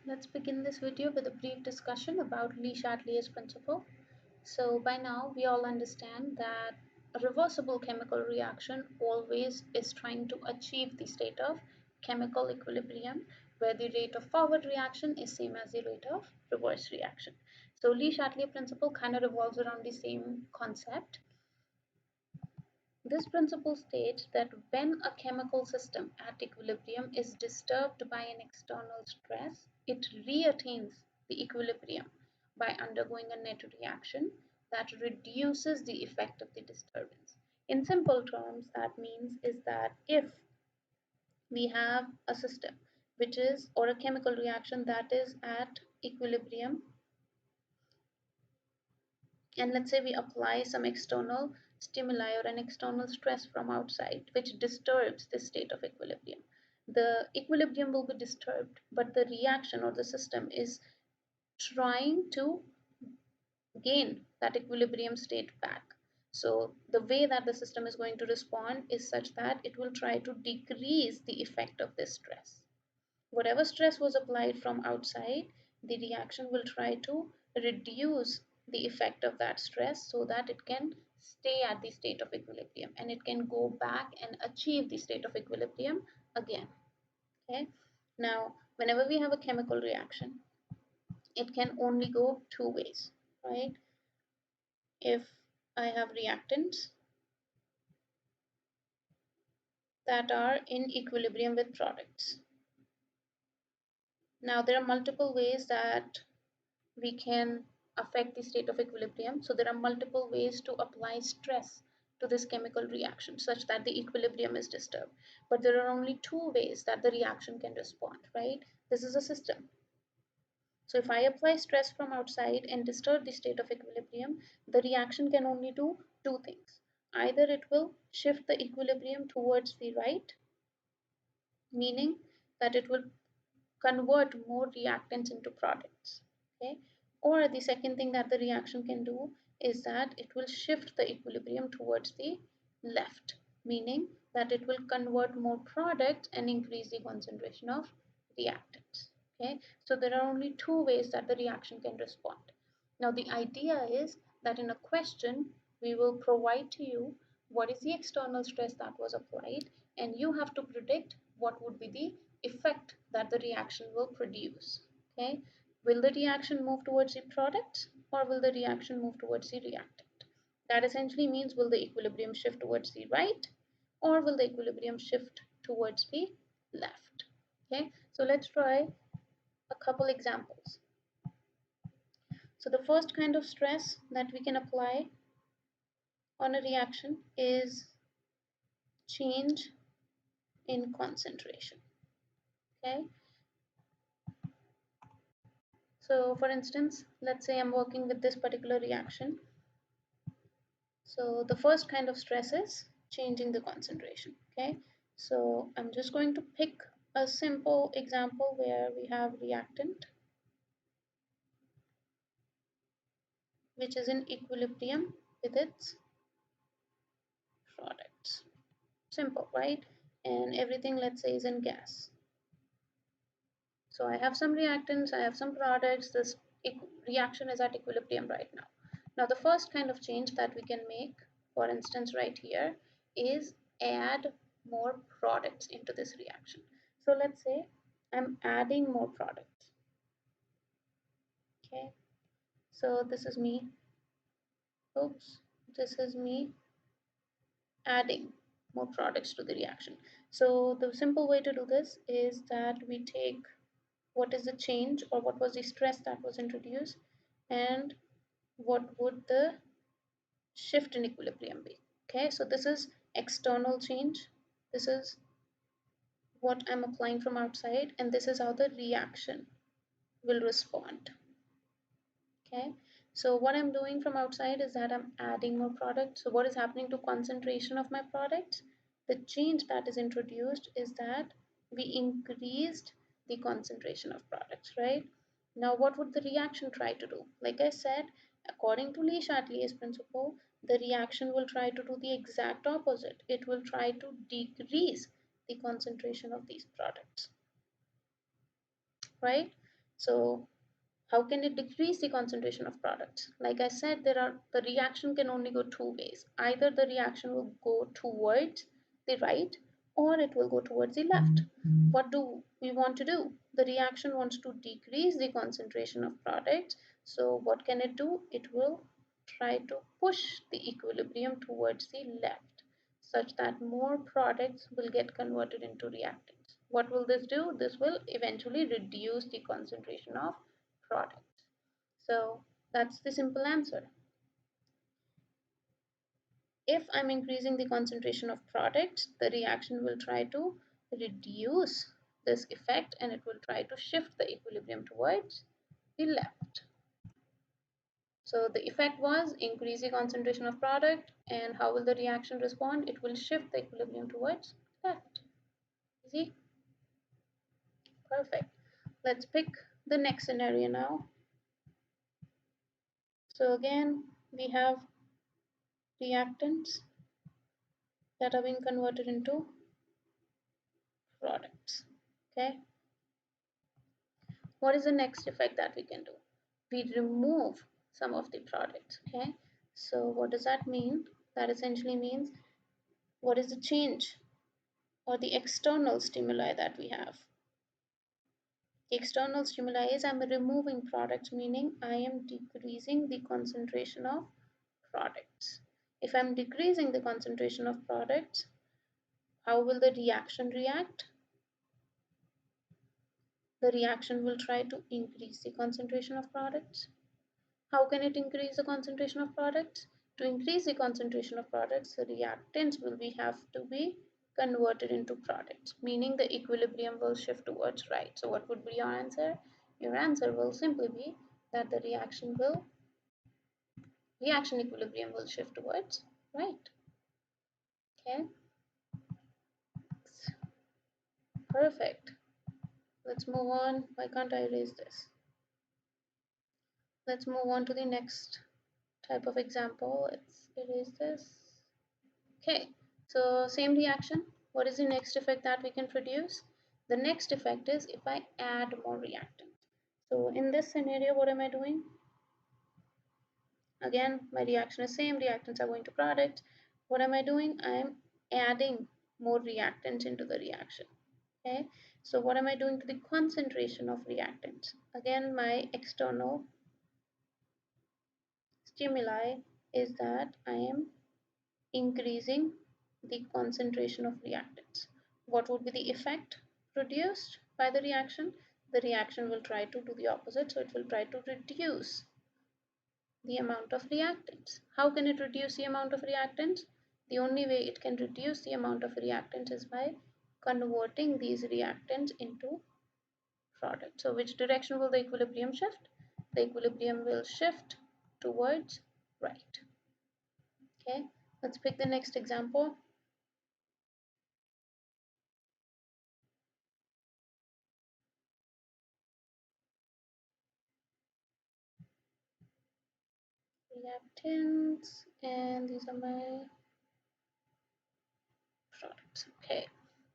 Let's begin this video with a brief discussion about Le Chatelier's principle. So by now we all understand that a reversible chemical reaction always is trying to achieve the state of chemical equilibrium where the rate of forward reaction is same as the rate of reverse reaction. So Le Chatelier principle kind of revolves around the same concept. This principle states that when a chemical system at equilibrium is disturbed by an external stress, it reattains the equilibrium by undergoing a net reaction that reduces the effect of the disturbance. In simple terms, that means is that if we have a system which is or a chemical reaction that is at equilibrium, and let's say we apply some external stimuli or an external stress from outside which disturbs this state of equilibrium, the equilibrium will be disturbed, but the reaction or the system is trying to gain that equilibrium state back. So the way that the system is going to respond is such that it will try to decrease the effect of this stress. Whatever stress was applied from outside, the reaction will try to reduce the effect of that stress so that it can stay at the state of equilibrium and it can go back and achieve the state of equilibrium again. Okay. Now, whenever we have a chemical reaction, it can only go two ways, right? If I have reactants that are in equilibrium with products. Now, there are multiple ways that we can affect the state of equilibrium. So there are multiple ways to apply stress to this chemical reaction such that the equilibrium is disturbed. But there are only two ways that the reaction can respond, right? This is a system. So if I apply stress from outside and disturb the state of equilibrium, the reaction can only do two things. Either it will shift the equilibrium towards the right, meaning that it will convert more reactants into products. Okay, or the second thing that the reaction can do is that it will shift the equilibrium towards the left, meaning that it will convert more products and increase the concentration of reactants. Okay, so there are only two ways that the reaction can respond. Now the idea is that in a question we will provide to you what is the external stress that was applied, and you have to predict what would be the effect that the reaction will produce. Okay, will the reaction move towards the product or will the reaction move towards the reactant? That essentially means will the equilibrium shift towards the right or will the equilibrium shift towards the left? Okay, so let's try a couple examples. So the first kind of stress that we can apply on a reaction is change in concentration. Okay, so for instance, let's say I'm working with this particular reaction. So the first kind of stress is changing the concentration. Okay, so I'm just going to pick a simple example where we have reactant which is in equilibrium with its products. Simple, right? And everything, let's say, is in gas. So I have some reactants, I have some products. This reaction is at equilibrium right now. Now the first kind of change that we can make, for instance right here, is add more products into this reaction. So let's say I'm adding more products. Okay, so this is me, oops, this is me adding more products to the reaction. So the simple way to do this is that we take what is the change or what was the stress that was introduced and what would the shift in equilibrium be. Okay, so this is external change, this is what I'm applying from outside, and this is how the reaction will respond. Okay, so what I'm doing from outside is that I'm adding more product. So what is happening to concentration of my products? The change that is introduced is that we increased the concentration of products, right? Now what would the reaction try to do? Like I said, according to Le Chatelier's principle, the reaction will try to do the exact opposite. It will try to decrease the concentration of these products, right? So how can it decrease the concentration of products? Like I said, the reaction can only go two ways. Either the reaction will go towards the right or it will go towards the left. What do we want to do? The reaction wants to decrease the concentration of products. So what can it do? It will try to push the equilibrium towards the left such that more products will get converted into reactants. What will this do? This will eventually reduce the concentration of products. So that's the simple answer. If I'm increasing the concentration of products, the reaction will try to reduce this effect and it will try to shift the equilibrium towards the left. So the effect was increase the concentration of product, and how will the reaction respond? It will shift the equilibrium towards left. Easy? Perfect. Let's pick the next scenario now. So again, we have reactants that are being converted into products. Okay, what is the next effect that we can do? We remove some of the products. Okay, so what does that mean? That essentially means what is the change or the external stimuli that we have? The external stimuli is I'm removing products, meaning I am decreasing the concentration of products. If I'm decreasing the concentration of products, how will the reaction react? The reaction will try to increase the concentration of products. How can it increase the concentration of products? To increase the concentration of products, the reactants will have to be converted into products, meaning the equilibrium will shift towards right. So what would be your answer? Your answer will simply be that the reaction equilibrium will shift towards right. Okay, perfect. Let's move on. Why can't I erase this? Let's move on to the next type of example. Let's erase this. Okay, so same reaction. What is the next effect that we can produce? The next effect is if I add more reactant. So in this scenario, what am I doing? Again, my reaction is same. Reactants are going to product. What am I doing? I'm adding more reactants into the reaction. Okay, so what am I doing to the concentration of reactants? Again, my external stimuli is that I am increasing the concentration of reactants. What would be the effect produced by the reaction? The reaction will try to do the opposite, so it will try to reduce the amount of reactants. How can it reduce the amount of reactants? The only way it can reduce the amount of reactants is by converting these reactants into product. So which direction will the equilibrium shift? The equilibrium will shift towards right. Okay, let's pick the next example. Reactants, and these are my products. Okay,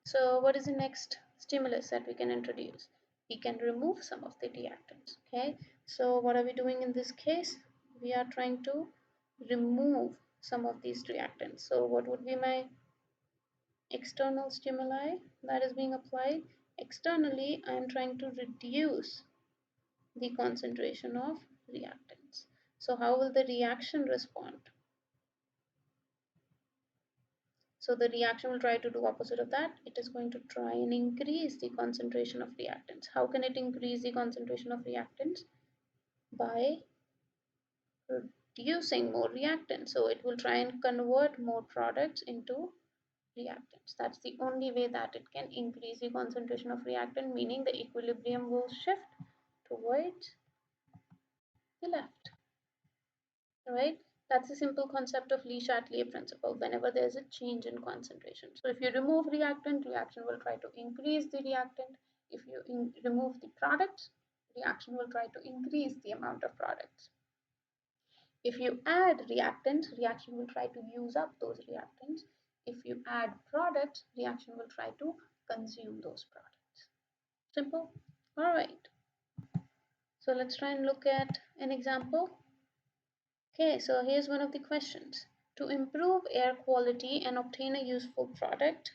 so what is the next stimulus that we can introduce? We can remove some of the reactants. Okay, so what are we doing in this case? We are trying to remove some of these reactants. So what would be my external stimuli that is being applied? Externally, I am trying to reduce the concentration of reactants. So how will the reaction respond? So the reaction will try to do opposite of that. It is going to try and increase the concentration of reactants. How can it increase the concentration of reactants? By producing more reactants. So it will try and convert more products into reactants. That's the only way that it can increase the concentration of reactant, meaning the equilibrium will shift towards the left. Right? That's the simple concept of Le-Châtelier principle whenever there's a change in concentration. So if you remove reactant, reaction will try to increase the reactant. If you remove the products, reaction will try to increase the amount of products. If you add reactants, reaction will try to use up those reactants. If you add products, reaction will try to consume those products. Simple? All right. So let's try and look at an example. Okay, so here's one of the questions. To improve air quality and obtain a useful product,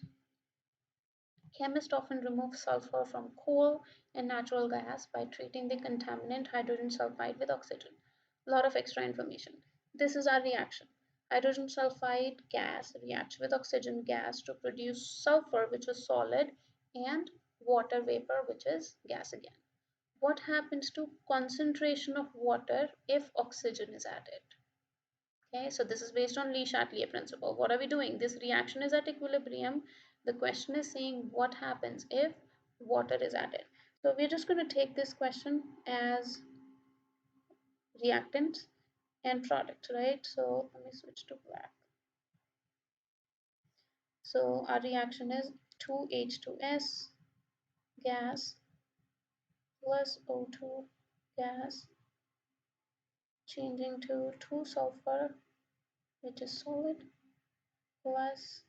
chemists often remove sulfur from coal and natural gas by treating the contaminant hydrogen sulfide with oxygen. A lot of extra information. This is our reaction. Hydrogen sulfide gas reacts with oxygen gas to produce sulfur, which is solid, and water vapor, which is gas again. What happens to concentration of water if oxygen is added? Okay, so this is based on Châtelier principle. What are we doing? This reaction is at equilibrium. The question is saying what happens if water is added. So we're just going to take this question as reactants and product, right? So let me switch to black. So our reaction is 2H2S gas plus O2 gas changing to 2 sulfur, which is solid, plus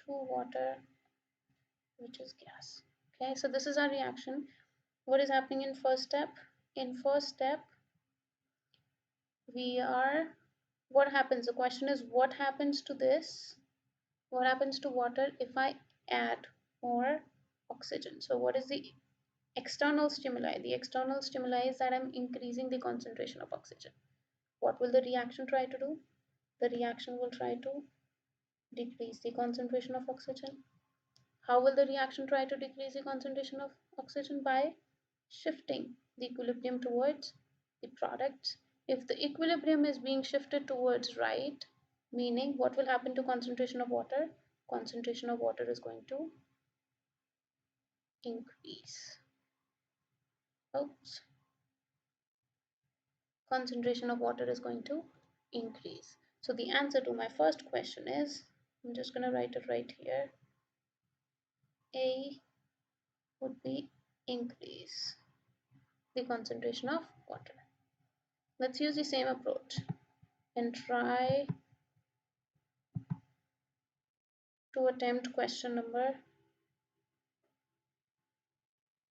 2 water, which is gas. Okay, so this is our reaction. What is happening in first step? In first step, we are, what happens? The question is what happens to this? What happens to water if I add more oxygen? So what is the external stimuli? The external stimuli is that I'm increasing the concentration of oxygen. What will the reaction try to do? The reaction will try to decrease the concentration of oxygen. How will the reaction try to decrease the concentration of oxygen? By shifting the equilibrium towards the products. If the equilibrium is being shifted towards right, meaning what will happen to concentration of water? Concentration of water is going to increase. Oops. Concentration of water is going to increase. So the answer to my first question is, I'm just going to write it right here. A would be increase the concentration of water. Let's use the same approach and try to attempt question number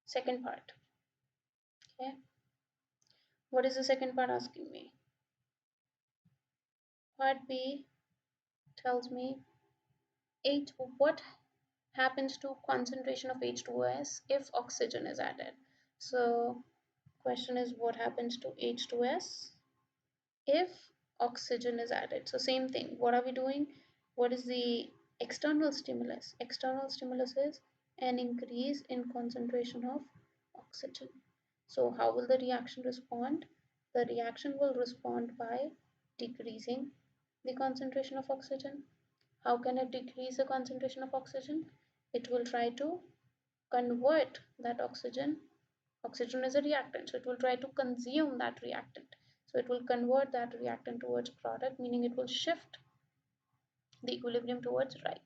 second part. Okay, what is the second part asking me? Part B tells me what happens to concentration of H2S if oxygen is added. So question is what happens to H2S if oxygen is added. So same thing, what are we doing? What is the external stimulus? External stimulus is an increase in concentration of oxygen. So how will the reaction respond? The reaction will respond by decreasing the concentration of oxygen. How can it decrease the concentration of oxygen? It will try to convert that oxygen. Oxygen is a reactant, so it will try to consume that reactant. So it will convert that reactant towards product, meaning it will shift the equilibrium towards right.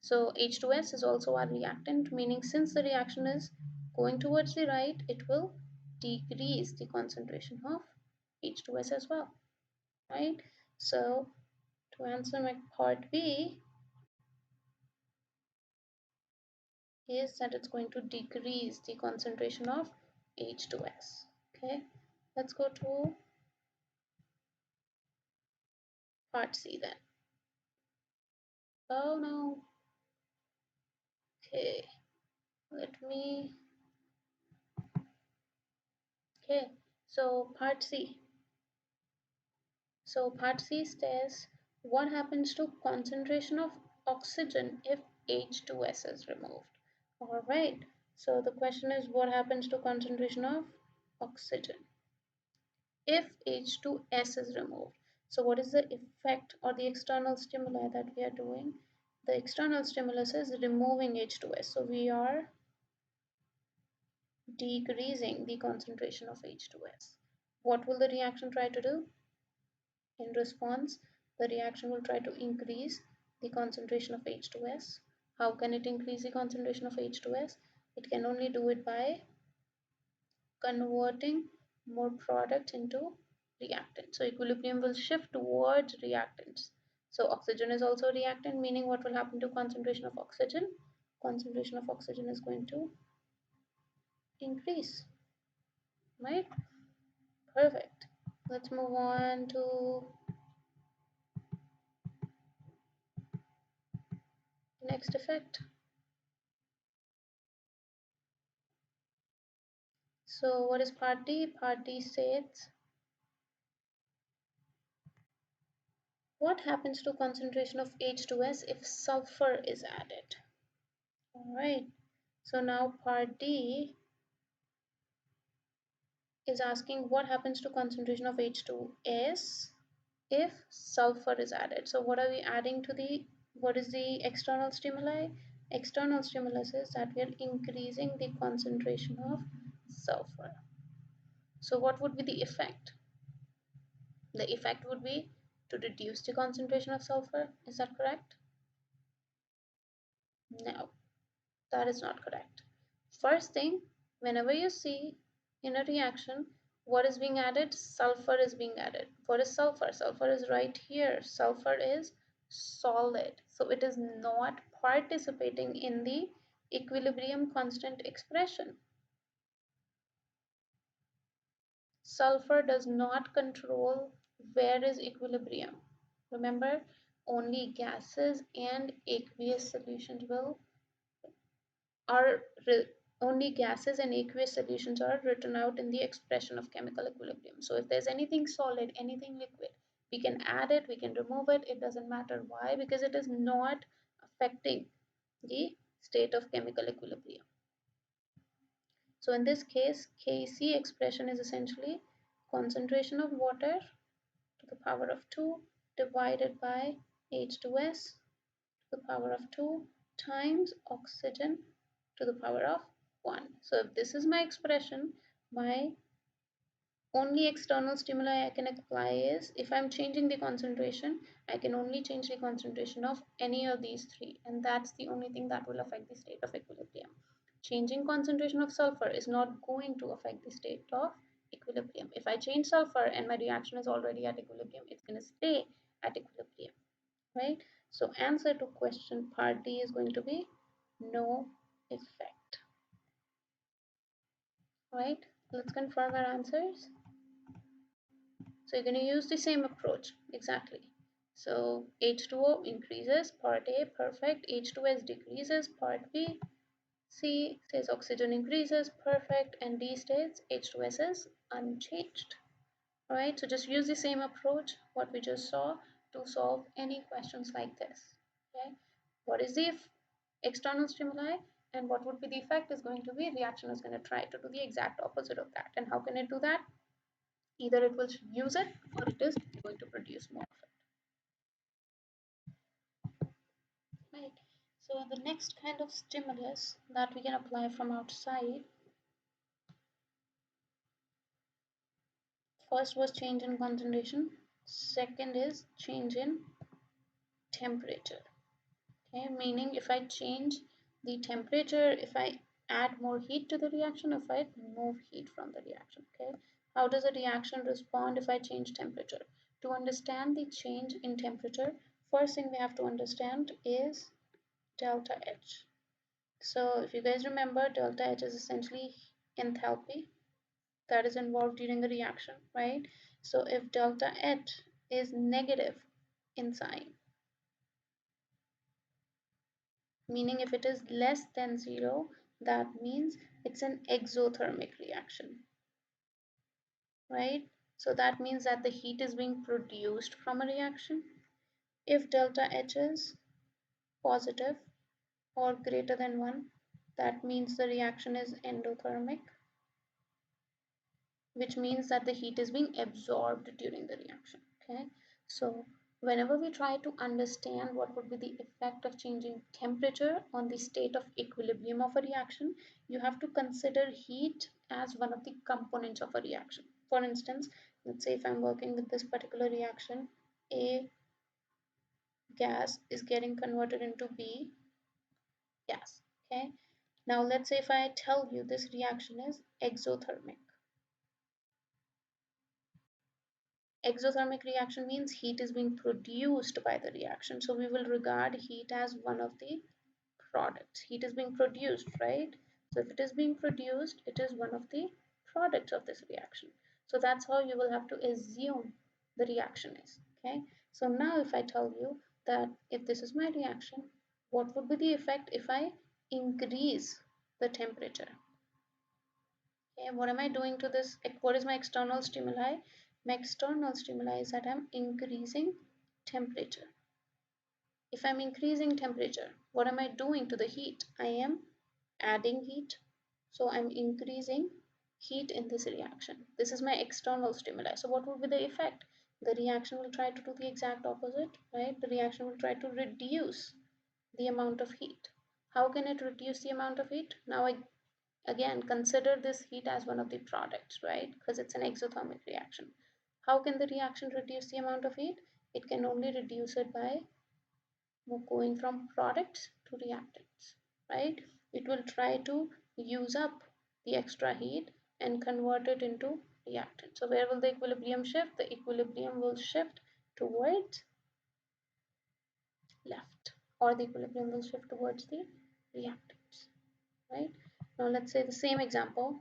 So H2S is also our reactant, meaning since the reaction is going towards the right, it will decrease the concentration of H2S as well, right? So to answer my part B is that it's going to decrease the concentration of H2S. Okay, let's go to part C then. Oh no. Okay, let me. Okay, so part C. So part C says what happens to concentration of oxygen if H2S is removed. All right. So the question is what happens to concentration of oxygen if H2S is removed. So what is the effect or the external stimuli that we are doing? The external stimulus is removing H2S. So we are decreasing the concentration of H2S. What will the reaction try to do? In response, the reaction will try to increase the concentration of H2S. How can it increase the concentration of H2S? It can only do it by converting more product into reactant. So equilibrium will shift towards reactants. So oxygen is also a reactant, meaning what will happen to concentration of oxygen? Concentration of oxygen is going to increase, right? Perfect. Let's move on to the next effect. So what is part D? Part D states what happens to concentration of H2S if sulfur is added? Alright, so now part D is asking what happens to concentration of H2S if sulfur is added. So what are we adding to what is the external stimuli? External stimulus is that we are increasing the concentration of sulfur. So what would be the effect? The effect would be to reduce the concentration of sulfur. Is that correct? No, that is not correct. First thing, whenever you see in a reaction what is being added, sulfur is being added. What is sulfur? Sulfur is right here. Sulfur is solid, so it is not participating in the equilibrium constant expression. Sulfur does not control where is equilibrium. Remember, only gases and aqueous solutions are only gases and aqueous solutions are written out in the expression of chemical equilibrium. So if there's anything solid, anything liquid, we can add it, we can remove it, it doesn't matter. Why? Because it is not affecting the state of chemical equilibrium. So in this case, Kc expression is essentially concentration of water to the power of 2 divided by H2S to the power of 2 times oxygen to the power of 1. So if this is my expression, my only external stimuli I can apply is, if I'm changing the concentration, I can only change the concentration of any of these three, and that's the only thing that will affect the state of equilibrium. Changing concentration of sulfur is not going to affect the state of equilibrium. If I change sulfur and my reaction is already at equilibrium, it's going to stay at equilibrium, right? So answer to question part D is going to be no effect, right? Let's confirm our answers. So you're going to use the same approach, exactly. So H2O increases, part A, perfect. H2S decreases, part B. C says oxygen increases, perfect. And D states H2S is unchanged. Alright, so just use the same approach, what we just saw, to solve any questions like this. Okay, what is the external stimuli and what would be the effect is going to be, reaction is going to try to do the exact opposite of that. And how can it do that? Either it will use it or it is going to produce more of it, right? So the next kind of stimulus that we can apply from outside, first was change in concentration, second is change in temperature. Okay, meaning if I change the temperature, if I add more heat to the reaction, if I remove heat from the reaction. Okay, how does a reaction respond if I change temperature? To understand the change in temperature, first thing we have to understand is delta H. So if you guys remember, delta H is essentially enthalpy that is involved during the reaction, right? So if delta H is negative in sign, meaning if it is less than 0, that means it's an exothermic reaction, right? So that means that the heat is being produced from a reaction. If delta H is positive or greater than 1, that means the reaction is endothermic, which means that the heat is being absorbed during the reaction. Okay, so whenever we try to understand what would be the effect of changing temperature on the state of equilibrium of a reaction, you have to consider heat as one of the components of a reaction. For instance, let's say if I'm working with this particular reaction, A gas is getting converted into B gas. Okay, now let's say if I tell you this reaction is exothermic. Exothermic reaction means heat is being produced by the reaction. So we will regard heat as one of the products. Heat is being produced, right? So if it is being produced, it is one of the products of this reaction. So that's how you will have to assume the reaction is. Okay. So now if I tell you that if this is my reaction, what would be the effect if I increase the temperature? Okay, what am I doing to this? What is my external stimuli? My external stimuli is that I'm increasing temperature. If I'm increasing temperature, what am I doing to the heat? I am adding heat. So I'm increasing heat in this reaction. This is my external stimuli. So what will be the effect? The reaction will try to do the exact opposite, right? The reaction will try to reduce the amount of heat. How can it reduce the amount of heat? Now again, consider this heat as one of the products, right? Because it's an exothermic reaction. How can the reaction reduce the amount of heat? It can only reduce it by going from products to reactants, right? It will try to use up the extra heat and convert it into reactant. So where will the equilibrium shift? The equilibrium will shift towards left, or the equilibrium will shift towards the reactants, right? Now let's say the same example.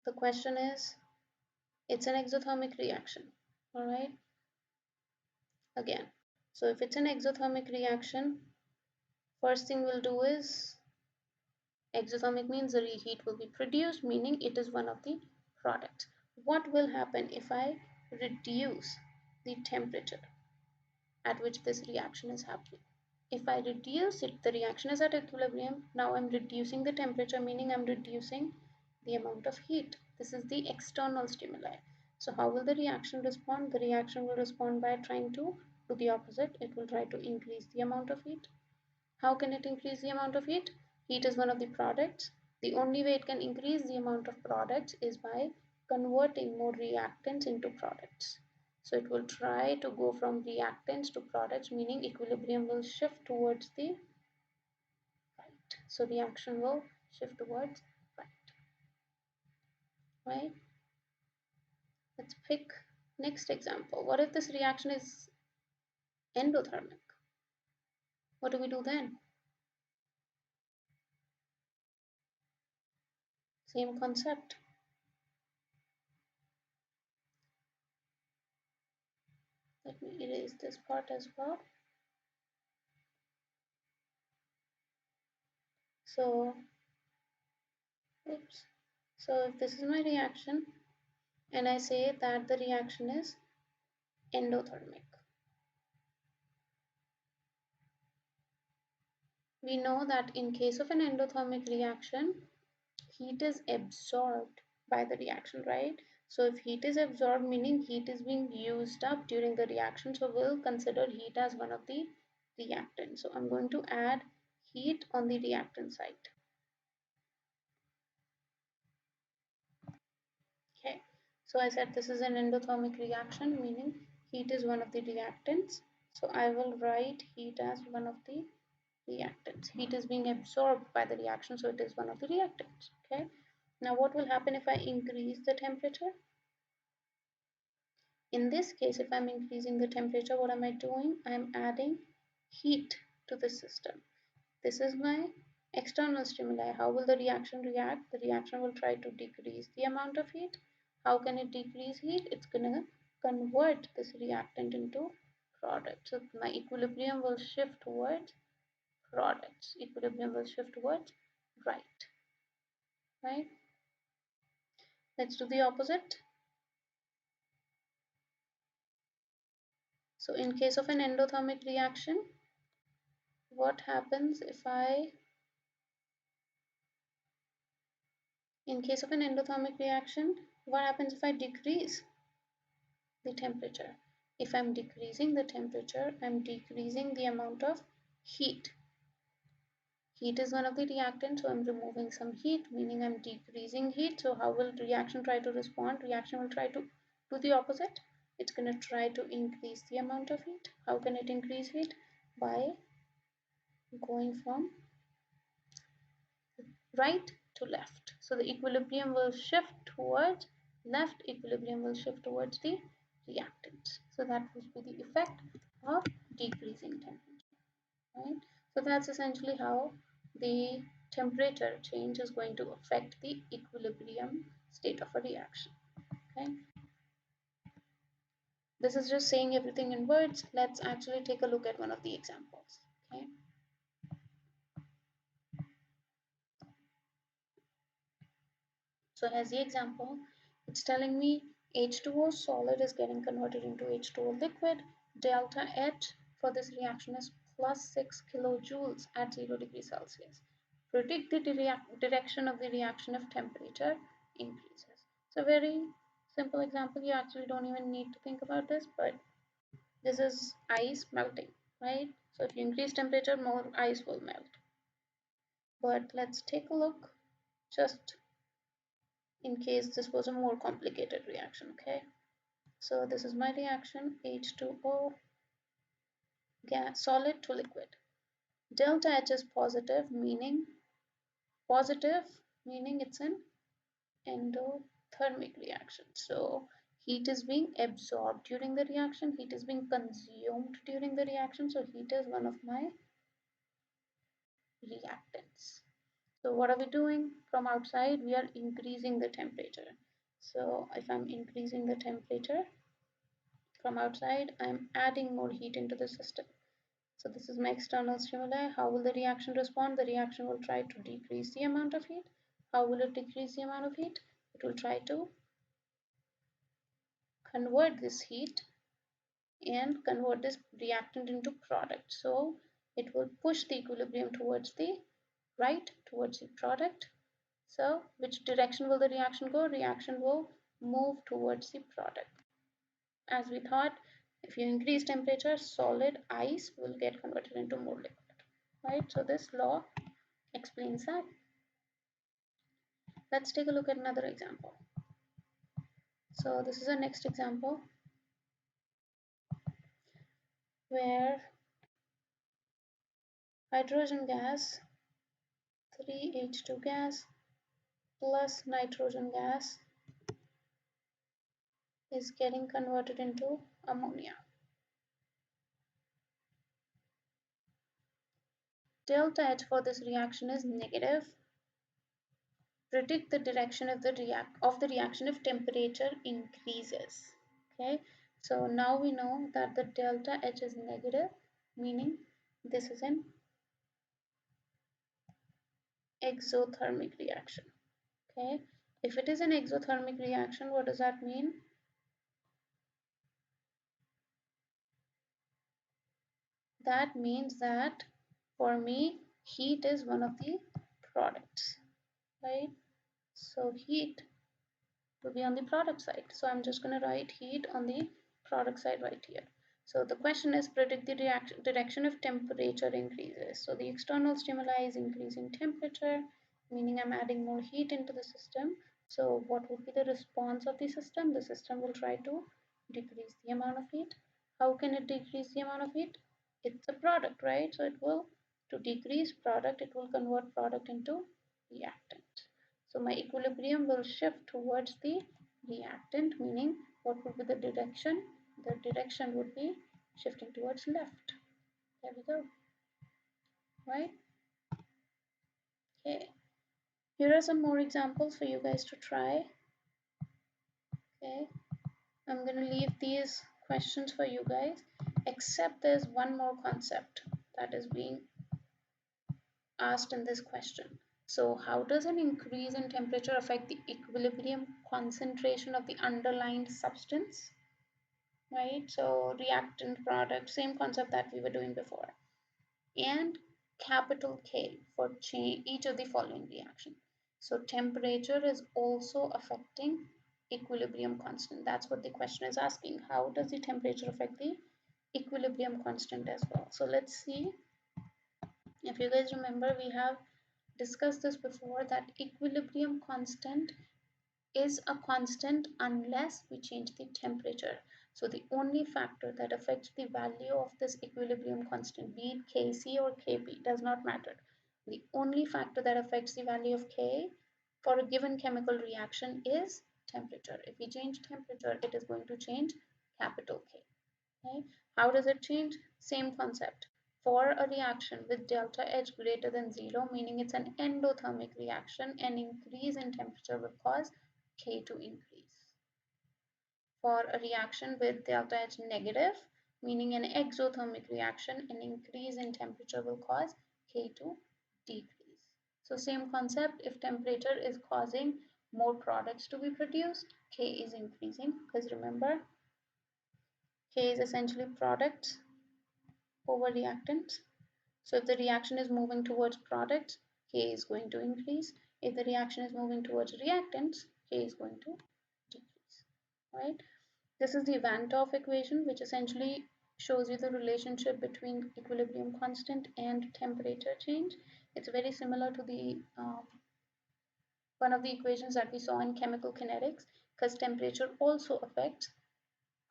The question is, it's an exothermic reaction, all right? Again, so if it's an exothermic reaction, first thing we'll do is, exothermic means the heat will be produced, meaning it is one of the products. What will happen if I reduce the temperature at which this reaction is happening? If I reduce it, the reaction is at equilibrium. Now I'm reducing the temperature, meaning I'm reducing the amount of heat. This is the external stimuli. So how will the reaction respond? The reaction will respond by trying to do the opposite. It will try to increase the amount of heat. How can it increase the amount of heat? Heat is one of the products. The only way it can increase the amount of products is by converting more reactants into products. So it will try to go from reactants to products, meaning equilibrium will shift towards the right. So reaction will shift towards right. Right? Let's pick next example. What if this reaction is endothermic? What do we do then? Same concept. Let me erase this part as well. So, oops. So if this is my reaction and I say that the reaction is endothermic, we know that in case of an endothermic reaction, heat is absorbed by the reaction, right? So if heat is absorbed, meaning heat is being used up during the reaction, so we'll consider heat as one of the reactants. So I'm going to add heat on the reactant side. Okay, so I said this is an endothermic reaction, meaning heat is one of the reactants. So I will write heat as one of the reactants. Heat is being absorbed by the reaction, so it is one of the reactants. Okay, now what will happen if I increase the temperature? In this case, if I'm increasing the temperature, what am I doing? I'm adding heat to the system. This is my external stimuli. How will the reaction react? The reaction will try to decrease the amount of heat. How can it decrease heat? It's going to convert this reactant into product. So my equilibrium will shift towards products. Equilibrium will shift towards right. Right? Let's do the opposite. So in case of an endothermic reaction, what happens if in case of an endothermic reaction, what happens if I decrease the temperature? If I'm decreasing the temperature, I'm decreasing the amount of heat. Heat is one of the reactants, so I'm removing some heat, meaning I'm decreasing heat. So how will reaction try to respond? Reaction will try to do the opposite. It's going to try to increase the amount of heat. How can it increase heat? By going from right to left. So the equilibrium will shift towards left, equilibrium will shift towards the reactants. So that will be the effect of decreasing temperature, right? So that's essentially how the temperature change is going to affect the equilibrium state of a reaction. Okay, this is just saying everything in words. Let's actually take a look at one of the examples. Okay, so as the example, it's telling me H2O solid is getting converted into H2O liquid. Delta H for this reaction is plus 6 kilojoules at 0 degrees Celsius. Predict the direction of the reaction if temperature increases. So very simple example. You actually don't even need to think about this, but this is ice melting, right? So if you increase temperature, more ice will melt. But let's take a look just in case this was a more complicated reaction. Okay, so this is my reaction, H2O gas solid to liquid. Delta H is positive meaning it's an endothermic reaction. So heat is being absorbed during the reaction, heat is being consumed during the reaction, so heat is one of my reactants. So what are we doing? From outside we are increasing the temperature. So if I'm increasing the temperature from outside, I'm adding more heat into the system. So this is my external stimuli. How will the reaction respond? The reaction will try to decrease the amount of heat. How will it decrease the amount of heat? It will try to convert this heat and convert this reactant into product. So it will push the equilibrium towards the right, towards the product. So which direction will the reaction go? Reaction will move towards the product. As we thought, if you increase temperature, solid ice will get converted into more liquid, right? So this law explains that. Let's take a look at another example. So this is our next example where hydrogen gas, 3H2 gas plus nitrogen gas is getting converted into ammonia. Delta H for this reaction is negative. Predict the direction of the reaction if temperature increases. Okay, so now we know that the delta H is negative, meaning this is an exothermic reaction. Okay, if it is an exothermic reaction, what does that mean? That means that for me heat is one of the products, right? So heat will be on the product side. So I'm just going to write heat on the product side right here. So the question is predict the direction if temperature increases. So the external stimuli is increasing temperature, meaning I'm adding more heat into the system. So what would be the response of the system? The system will try to decrease the amount of heat. How can it decrease the amount of heat? It's a product, right? So it will, to decrease product, it will convert product into reactant. So my equilibrium will shift towards the reactant, meaning what would be the direction? The direction would be shifting towards left. There we go. Right? Okay. Here are some more examples for you guys to try. Okay. I'm going to leave these questions for you guys, except there's one more concept that is being asked in this question. So how does an increase in temperature affect the equilibrium concentration of the underlying substance? Right? So reactant product, same concept that we were doing before. And capital K for each of the following reaction. So temperature is also affecting equilibrium constant. That's what the question is asking. How does the temperature affect the equilibrium constant as well? So let's see. If you guys remember, we have discussed this before, that equilibrium constant is a constant unless we change the temperature. So the only factor that affects the value of this equilibrium constant, be it Kc or Kp, does not matter. The only factor that affects the value of K for a given chemical reaction is temperature. If we change temperature, it is going to change capital K. Okay? How does it change? Same concept. For a reaction with delta H greater than 0, meaning it's an endothermic reaction, an increase in temperature will cause K to increase. For a reaction with delta H negative, meaning an exothermic reaction, an increase in temperature will cause K to decrease. So same concept, if temperature is causing more products to be produced, K is increasing, because remember, K is essentially products over reactants. So if the reaction is moving towards products, K is going to increase. If the reaction is moving towards reactants, K is going to decrease, right? This is the Van 't Hoff equation, which essentially shows you the relationship between equilibrium constant and temperature change. It's very similar to the one of the equations that we saw in chemical kinetics, because temperature also affects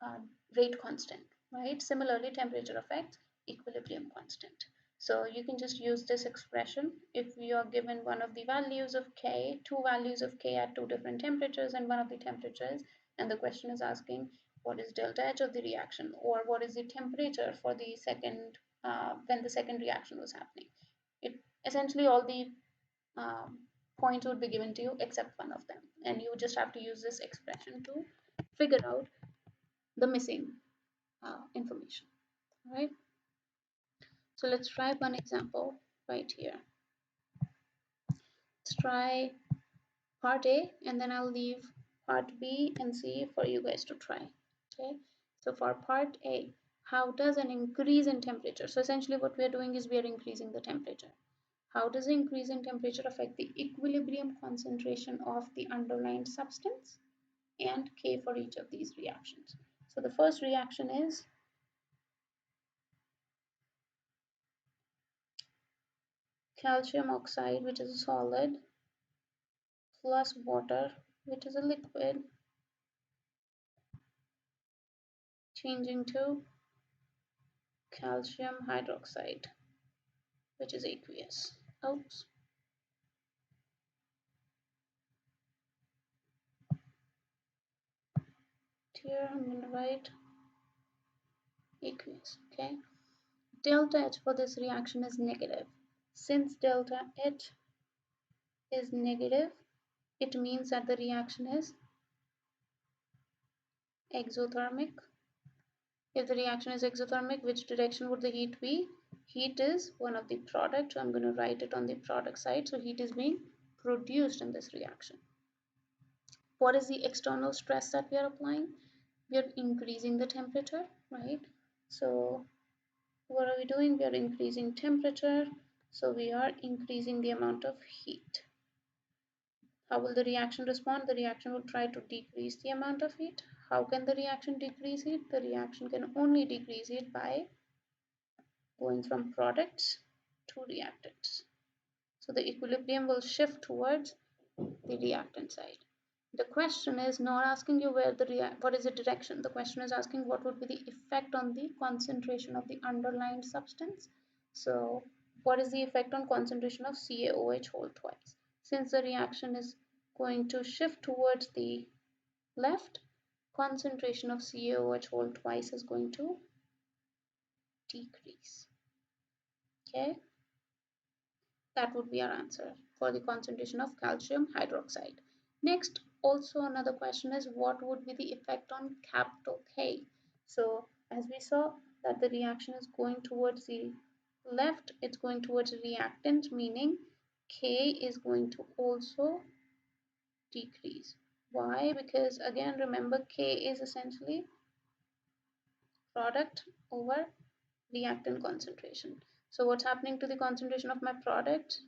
uh, rate constant, right? Similarly, temperature affects equilibrium constant. So you can just use this expression if you are given one of the values of K, two values of K at two different temperatures and one of the temperatures, and the question is asking what is delta H of the reaction, or what is the temperature for the second, when the second reaction was happening. It essentially all the um, points would be given to you except one of them, and you just have to use this expression to figure out the missing information, right? So let's try one example right here. Let's try part A, and then I'll leave part B and C for you guys to try. Okay, so for part A, how does an increase in temperature, so essentially what we are doing is we are increasing the temperature. How does the increase in temperature affect the equilibrium concentration of the underlying substance, and K for each of these reactions? So the first reaction is calcium oxide, which is a solid, plus water, which is a liquid, changing to calcium hydroxide, which is aqueous. Oops. Here I'm going to write aqueous. Okay. Delta H for this reaction is negative. Since delta H is negative, it means that the reaction is exothermic. If the reaction is exothermic, which direction would the heat be? Heat is one of the products, so I'm going to write it on the product side. So heat is being produced in this reaction. What is the external stress that we are applying? We are increasing the temperature, right? So what are we doing? We are increasing temperature, so we are increasing the amount of heat. How will the reaction respond? The reaction will try to decrease the amount of heat. How can the reaction decrease heat? The reaction can only decrease heat by going from products to reactants. So the equilibrium will shift towards the reactant side. The question is not asking you where what is the direction. The question is asking what would be the effect on the concentration of the underlying substance. So what is the effect on concentration of CaOH whole twice? Since the reaction is going to shift towards the left, concentration of CaOH whole twice is going to decrease. Okay, that would be our answer for the concentration of calcium hydroxide. Next, also another question is what would be the effect on capital K? So as we saw that the reaction is going towards the left, it's going towards reactant, meaning K is going to also decrease. Why? Because again, remember K is essentially product over reactant concentration. So what's happening to the concentration of my product?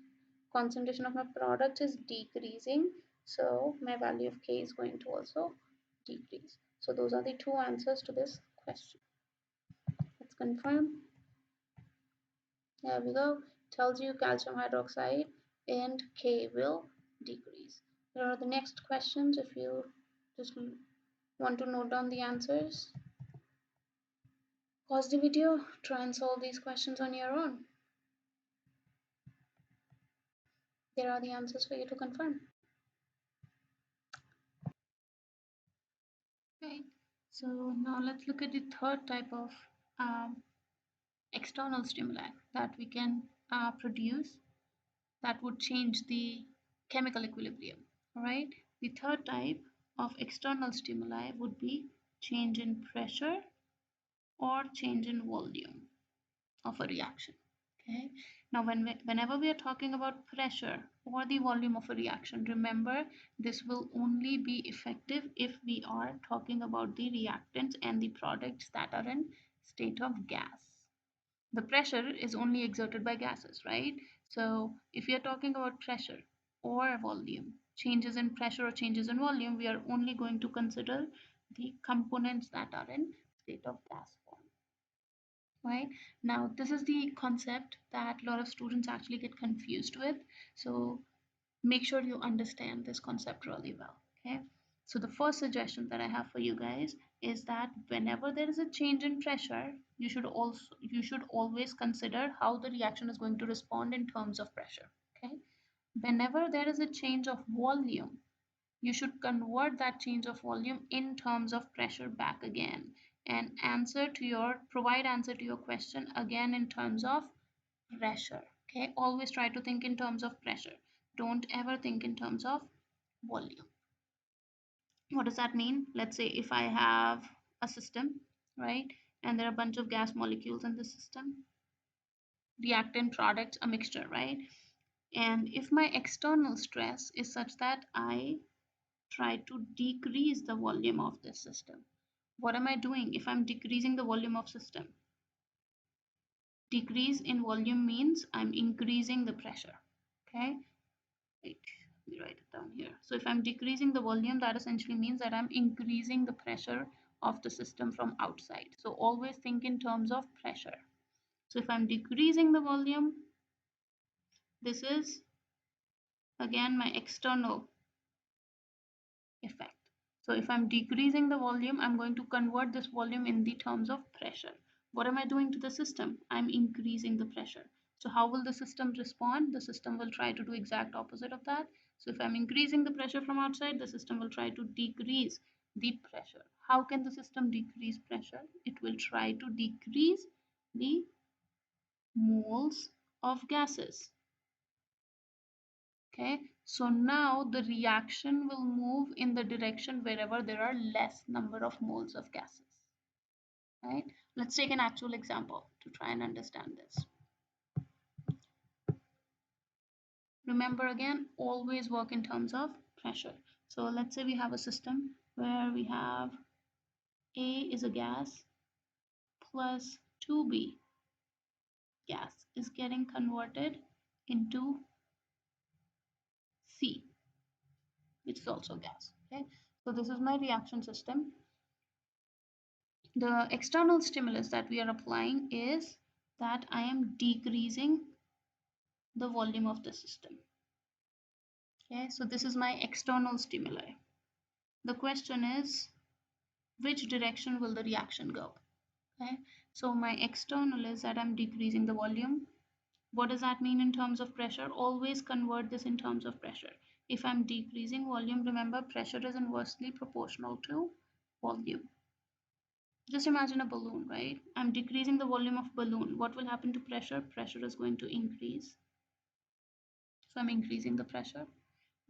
Concentration of my product is decreasing, so my value of K is going to also decrease. So those are the two answers to this question. Let's confirm. There we go. Tells you calcium hydroxide and K will decrease. Here are the next questions if you just want to note down the answers. Pause the video, try and solve these questions on your own. There are the answers for you to confirm. Okay, so now let's look at the third type of um, external stimuli that we can produce that would change the chemical equilibrium. All right. The third type of external stimuli would be change in pressure or change in volume of a reaction. Okay. Now, whenever we are talking about pressure or the volume of a reaction, remember this will only be effective if we are talking about the reactants and the products that are in state of gas. The pressure is only exerted by gases, right? So if we are talking about pressure or volume, changes in pressure or changes in volume, we are only going to consider the components that are in state of gas form, right? Now, this is the concept that a lot of students actually get confused with. So make sure you understand this concept really well. Okay. So the first suggestion that I have for you guys is that whenever there is a change in pressure, you should always consider how the reaction is going to respond in terms of pressure. Okay. Whenever there is a change of volume, you should convert that change of volume in terms of pressure back again and provide answer to your question again in terms of pressure. Okay, always try to think in terms of pressure. Don't ever think in terms of volume. What does that mean? Let's say if I have a system, right, and there are a bunch of gas molecules in the system, reactant products, a mixture, right? And if my external stress is such that I try to decrease the volume of this system, what am I doing if I'm decreasing the volume of system? Decrease in volume means I'm increasing the pressure. Okay, right, let me write it down here. So if I'm decreasing the volume, that essentially means that I'm increasing the pressure of the system from outside. So always think in terms of pressure. So if I'm decreasing the volume, this is again my external effect. So if I'm decreasing the volume, I'm going to convert this volume in the terms of pressure. What am I doing to the system? I'm increasing the pressure. So how will the system respond? The system will try to do exact opposite of that. So if I'm increasing the pressure from outside, the system will try to decrease the pressure. How can the system decrease pressure? It will try to decrease the moles of gases. Okay, so now the reaction will move in the direction wherever there are less number of moles of gases, right? Let's take an actual example to try and understand this. Remember again, always work in terms of pressure. So let's say we have a system where we have A is a gas plus 2B gas is getting converted into C, which is also gas. Okay, so this is my reaction system. The external stimulus that we are applying is that I am decreasing the volume of the system. Okay, so this is my external stimuli. The question is, which direction will the reaction go? Okay, so my external is that I'm decreasing the volume. What does that mean in terms of pressure? Always convert this in terms of pressure. If I'm decreasing volume, remember pressure is inversely proportional to volume. Just imagine a balloon, right? I'm decreasing the volume of balloon. What will happen to pressure? Pressure is going to increase. So I'm increasing the pressure.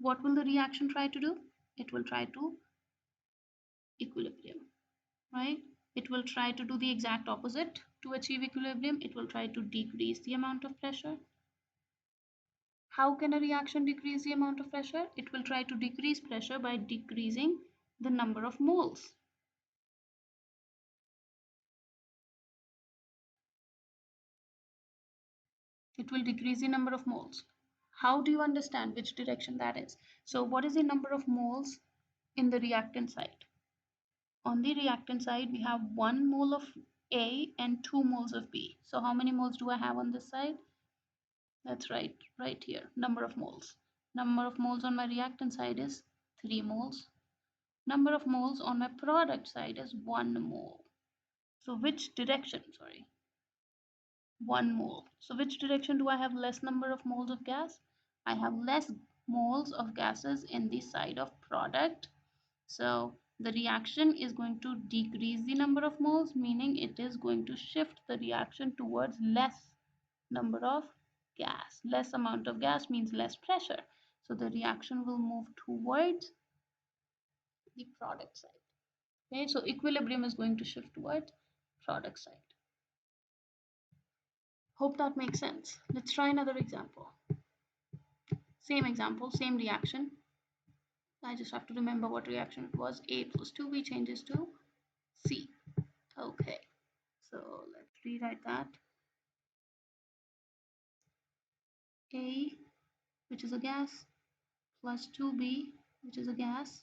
What will the reaction try to do? It will try to equilibrium, right? It will try to do the exact opposite. To achieve equilibrium, it will try to decrease the amount of pressure. How can a reaction decrease the amount of pressure? It will try to decrease pressure by decreasing the number of moles. It will decrease the number of moles. How do you understand which direction that is? So what is the number of moles in the reactant side? On the reactant side, we have 1 mole of A and 2 moles of B. So how many moles do I have on this side? That's right here, number of moles. Number of moles on my reactant side is 3 moles. Number of moles on my product side is 1 mole. So which direction, sorry, 1 mole. So which direction do I have less number of moles of gas? I have less moles of gases in the side of product. So The reaction is going to decrease the number of moles, meaning it is going to shift the reaction towards less number of gas. Less amount of gas means less pressure. So the reaction will move towards the product side. Okay, so equilibrium is going to shift towards product side. Hope that makes sense. Let's try another example. Same example, same reaction. I just have to remember what reaction it was. A plus 2B changes to C. Okay, so let's rewrite that. A, which is a gas, plus 2B, which is a gas,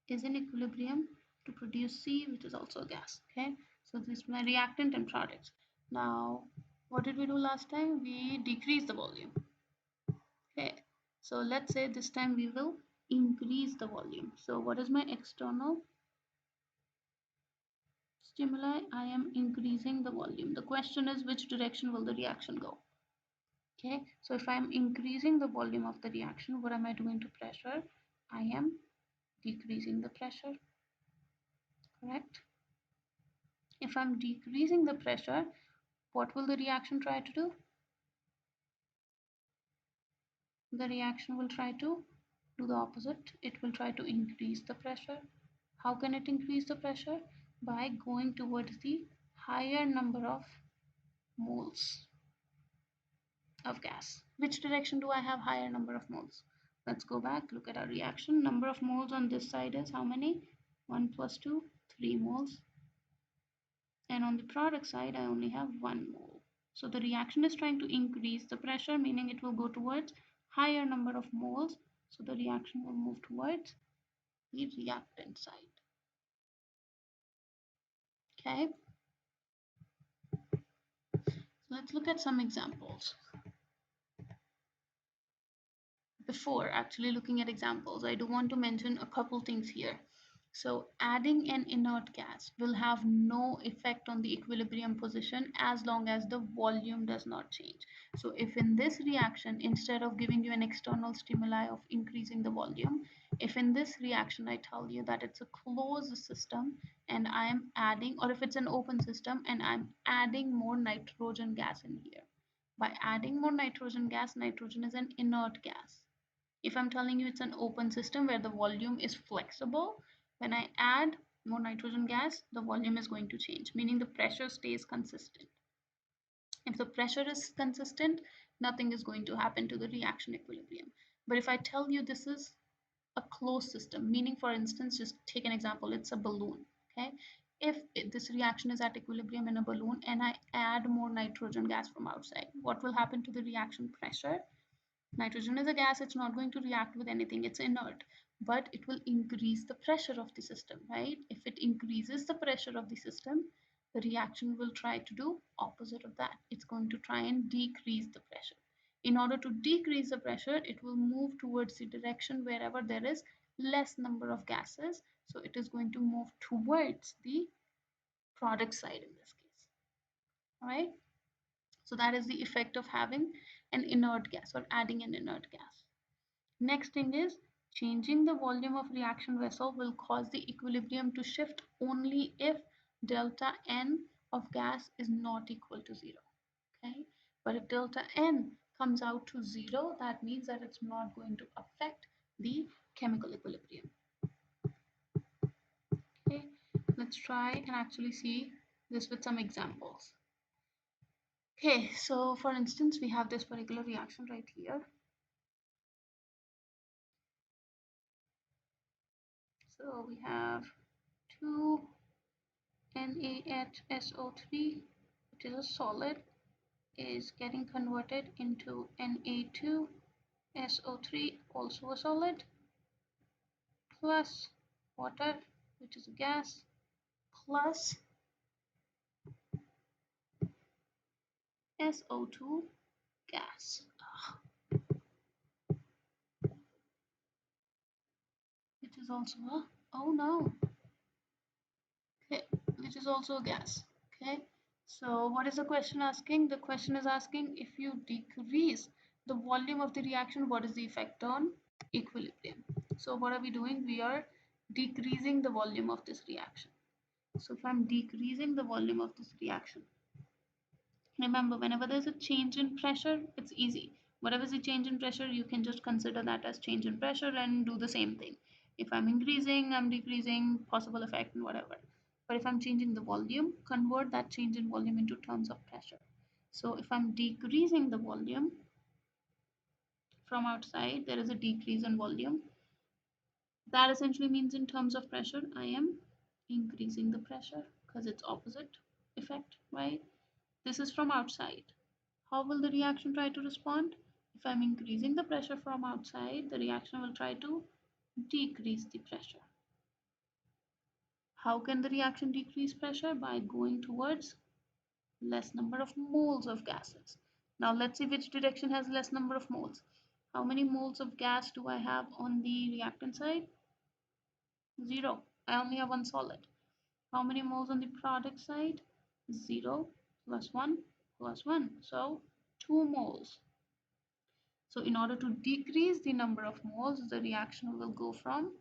is in equilibrium to produce C, which is also a gas. Okay, so this is my reactant and product. Now, what did we do last time? We decreased the volume. Okay, so let's say this time we will increase the volume. So what is my external stimuli? I am increasing the volume. The question is, which direction will the reaction go? Okay, so if I am increasing the volume of the reaction, what am I doing to pressure? I am decreasing the pressure, correct? If I'm decreasing the pressure, what will the reaction try to do? The reaction will try to do the opposite. It will try to increase the pressure. How can it increase the pressure? By going towards the higher number of moles of gas. Which direction do I have higher number of moles? Let's go back, look at our reaction. Number of moles on this side is how many? 1 plus 2, 3 moles. And on the product side, I only have 1 mole. So the reaction is trying to increase the pressure, meaning it will go towards higher number of moles. So the reaction will move towards the reactant side. Okay. So let's look at some examples. Before actually looking at examples, I do want to mention a couple things here. So adding an inert gas will have no effect on the equilibrium position as long as the volume does not change. So if in this reaction, instead of giving you an external stimuli of increasing the volume, if in this reaction I tell you that it's a closed system and I am adding, or if it's an open system and I'm adding more nitrogen gas in here. By adding more nitrogen gas, nitrogen is an inert gas. If I'm telling you it's an open system where the volume is flexible, when I add more nitrogen gas, the volume is going to change, meaning the pressure stays consistent. If the pressure is consistent, nothing is going to happen to the reaction equilibrium. But if I tell you this is a closed system, meaning for instance, just take an example, it's a balloon. Okay, if this reaction is at equilibrium in a balloon and I add more nitrogen gas from outside, what will happen to the reaction pressure? Nitrogen is a gas, it's not going to react with anything, it's inert, but it will increase the pressure of the system, right? If it increases the pressure of the system, the reaction will try to do opposite of that. It's going to try and decrease the pressure. In order to decrease the pressure, it will move towards the direction wherever there is less number of gases. So it is going to move towards the product side in this case. All right. So that is the effect of having an inert gas or adding an inert gas. Next thing is changing the volume of reaction vessel will cause the equilibrium to shift only if delta N of gas is not equal to 0. Okay, but if delta N comes out to 0, that means that it's not going to affect the chemical equilibrium. Okay, let's try and actually see this with some examples. Okay, so for instance, we have this particular reaction right here. So we have 2NaHSO3, which is a solid, is getting converted into Na2SO3, also a solid, plus water, which is a gas, plus SO2 gas, which is also a, oh no, okay, which is also a gas. Okay, so what is the question asking? The question is asking, if you decrease the volume of the reaction, what is the effect on equilibrium? So what are we doing? We are decreasing the volume of this reaction. So if I'm decreasing the volume of this reaction, remember, whenever there's a change in pressure, it's easy. Whatever is the change in pressure, you can just consider that as change in pressure and do the same thing. If I'm increasing, I'm decreasing, possible effect and whatever. But if I'm changing the volume, convert that change in volume into terms of pressure. So if I'm decreasing the volume from outside, there is a decrease in volume. That essentially means in terms of pressure, I am increasing the pressure because it's opposite effect, right? This is from outside. How will the reaction try to respond? If I'm increasing the pressure from outside, the reaction will try to decrease the pressure. How can the reaction decrease pressure? By going towards less number of moles of gases. Now let's see which direction has less number of moles. How many moles of gas do I have on the reactant side? 0. I only have one solid. How many moles on the product side? 0 plus 1 plus 1. So 2 moles. So in order to decrease the number of moles, the reaction will go from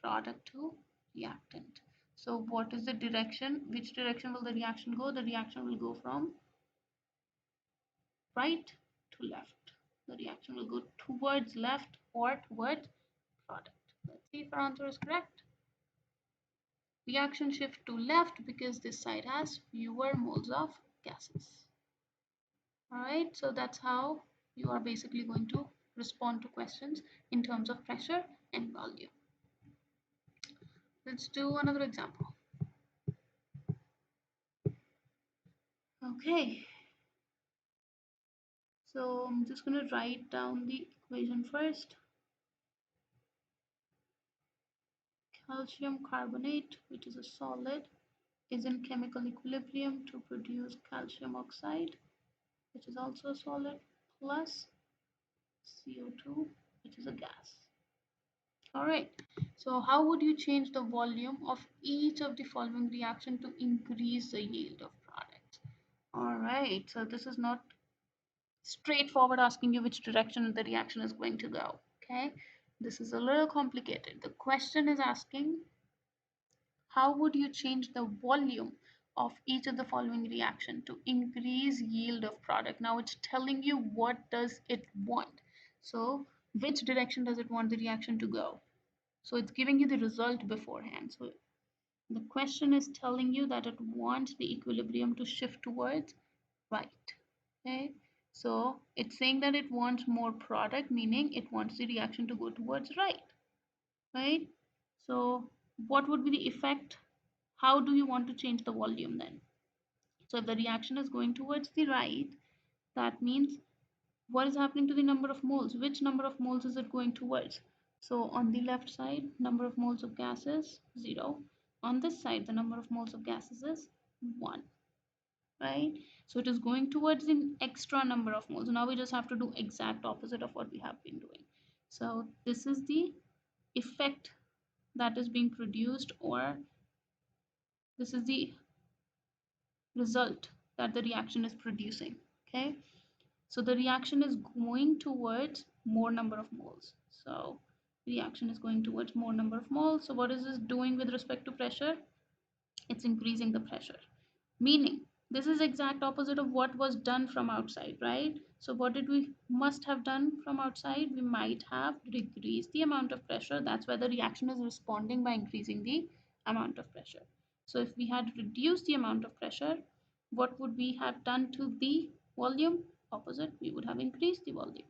product to reactant. So what is the direction? Which direction will the reaction go? The reaction will go from right to left. The reaction will go towards left or towards product. Let's see if our answer is correct. Reaction shift to left because this side has fewer moles of gases. Alright, so that's how you are basically going to respond to questions in terms of pressure and volume. Let's do another example. Okay, so I'm just going to write down the equation first. Calcium carbonate, which is a solid, is in chemical equilibrium to produce calcium oxide, which is also a solid, plus CO2, which is a gas. Alright, so how would you change the volume of each of the following reaction to increase the yield of product? Alright, so this is not straightforward asking you which direction the reaction is going to go. Okay, this is a little complicated. The question is asking how would you change the volume of each of the following reaction to increase yield of product. Now it's telling you what does it want. So which direction does it want the reaction to go? So it's giving you the result beforehand. So the question is telling you that it wants the equilibrium to shift towards right. Okay, so it's saying that it wants more product, meaning it wants the reaction to go towards right. Right? So what would be the effect? How do you want to change the volume then? So if the reaction is going towards the right, that means what is happening to the number of moles? Which number of moles is it going towards? So on the left side, number of moles of gases 0. On this side, the number of moles of gases is 1. Right? So it is going towards an extra number of moles. Now we just have to do exact opposite of what we have been doing. So this is the effect that is being produced, or this is the result that the reaction is producing. Okay, so the reaction is going towards more number of moles. So reaction is going towards more number of moles. So what is this doing with respect to pressure? It's increasing the pressure, meaning this is exact opposite of what was done from outside, right? So what did we must have done from outside? We might have decreased the amount of pressure. That's why the reaction is responding by increasing the amount of pressure. So if we had reduced the amount of pressure, what would we have done to the volume? Opposite, we would have increased the volume,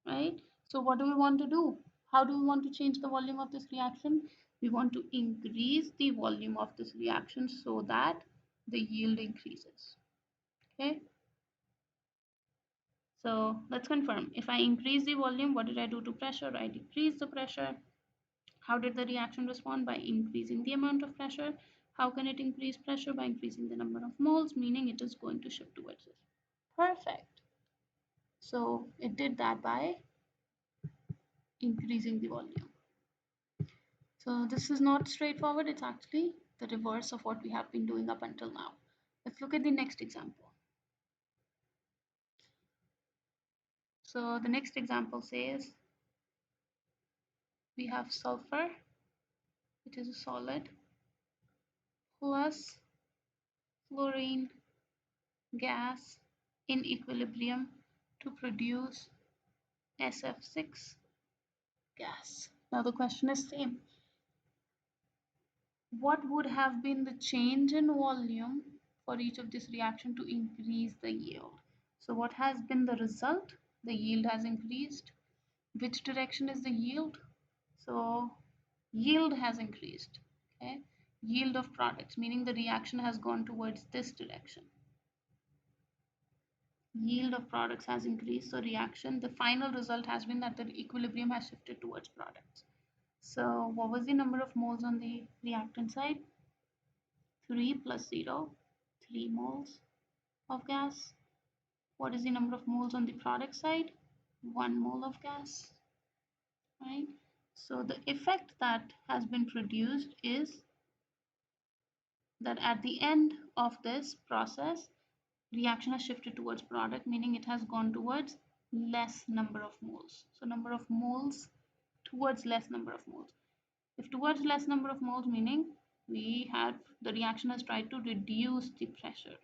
right? So what do we want to do? How do we want to change the volume of this reaction? We want to increase the volume of this reaction so that the yield increases. Okay, so let's confirm. If I increase the volume, what did I do to pressure? I decreased the pressure. How did the reaction respond? By increasing the amount of pressure. How can it increase pressure? By increasing the number of moles, meaning it is going to shift towards it. Perfect. So it did that by increasing the volume. So this is not straightforward. It's actually the reverse of what we have been doing up until now. Let's look at the next example. So the next example says we have sulfur, which is a solid, plus fluorine gas in equilibrium to produce SF6 gas. Now the question is same. What would have been the change in volume for each of this reaction to increase the yield? So what has been the result? The yield has increased. Which direction is the yield? So yield has increased. Okay, yield of products, meaning the reaction has gone towards this direction. Yield of products has increased, so reaction, the final result has been that the equilibrium has shifted towards products. So what was the number of moles on the reactant side? 3 plus 0, 3 moles of gas. What is the number of moles on the product side? 1 mole of gas, right? So the effect that has been produced is that at the end of this process, reaction has shifted towards product, meaning it has gone towards less number of moles. So number of moles towards less number of moles. If towards less number of moles, meaning the reaction has tried to reduce the pressure.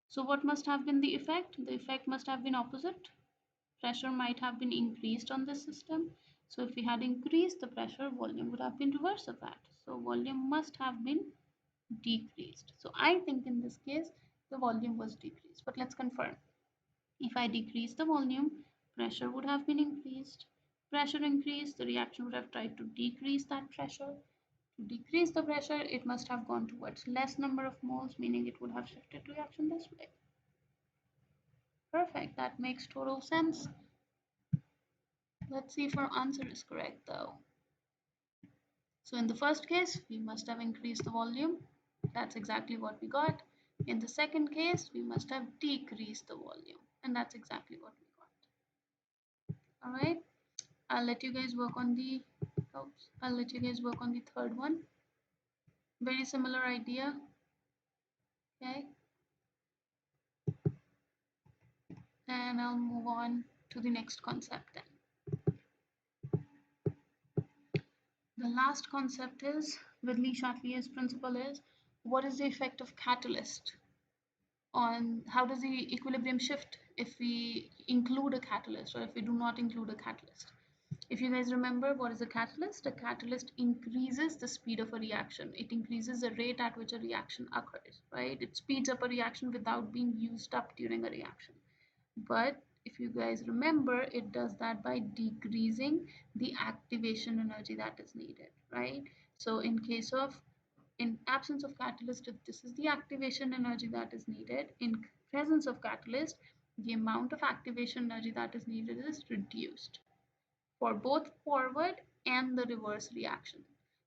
So what must have been the effect? The effect must have been opposite. Pressure might have been increased on this system. So if we had increased the pressure, volume would have been reverse of that. So volume must have been decreased. So I think in this case, the volume was decreased. But let's confirm. If I decrease the volume, pressure would have been increased. Pressure increased, the reaction would have tried to decrease that pressure. To decrease the pressure, it must have gone towards less number of moles, meaning it would have shifted reaction this way. Perfect, that makes total sense. Let's see if our answer is correct though. So in the first case, we must have increased the volume. That's exactly what we got. In the second case, we must have decreased the volume. And that's exactly what we got. All right. I'll let you guys work on the third one. Very similar idea. Okay. And I'll move on to the next concept then. The last concept is, with Le Chatelier's principle, is what is the effect of catalyst on, how does the equilibrium shift if we include a catalyst or if we do not include a catalyst. If you guys remember, what is a catalyst? A catalyst increases the speed of a reaction. It increases the rate at which a reaction occurs, right? It speeds up a reaction without being used up during a reaction. But if you guys remember, it does that by decreasing the activation energy that is needed, right? So in absence of catalyst, if this is the activation energy that is needed, in presence of catalyst, the amount of activation energy that is needed is reduced for both forward and the reverse reaction.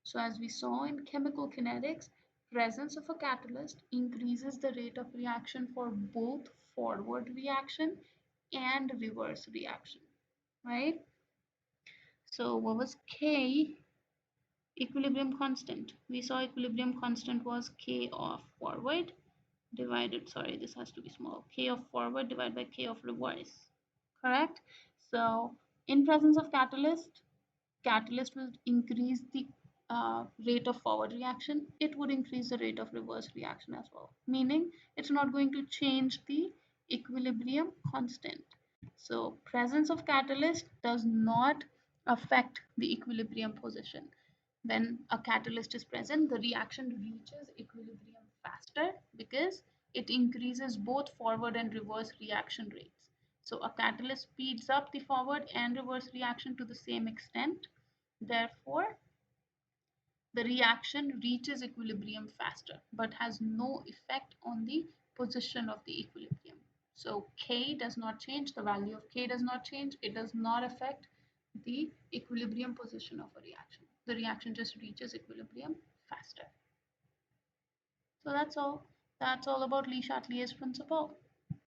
So as we saw in chemical kinetics, presence of a catalyst increases the rate of reaction for both forward reaction and reverse reaction, right? So what was K? Equilibrium constant. We saw equilibrium constant was K of forward divided, sorry, this has to be small, K of forward divided by K of reverse, correct? So in presence of catalyst will increase the rate of forward reaction. It would increase the rate of reverse reaction as well, meaning it's not going to change the equilibrium constant. So presence of catalyst does not affect the equilibrium position. When a catalyst is present, the reaction reaches equilibrium faster because it increases both forward and reverse reaction rates. So a catalyst speeds up the forward and reverse reaction to the same extent. Therefore, the reaction reaches equilibrium faster but has no effect on the position of the equilibrium. So K does not change, the value of K does not change, it does not affect the equilibrium position of a reaction. The reaction just reaches equilibrium faster. So that's all. That's all about Le Chatelier's principle.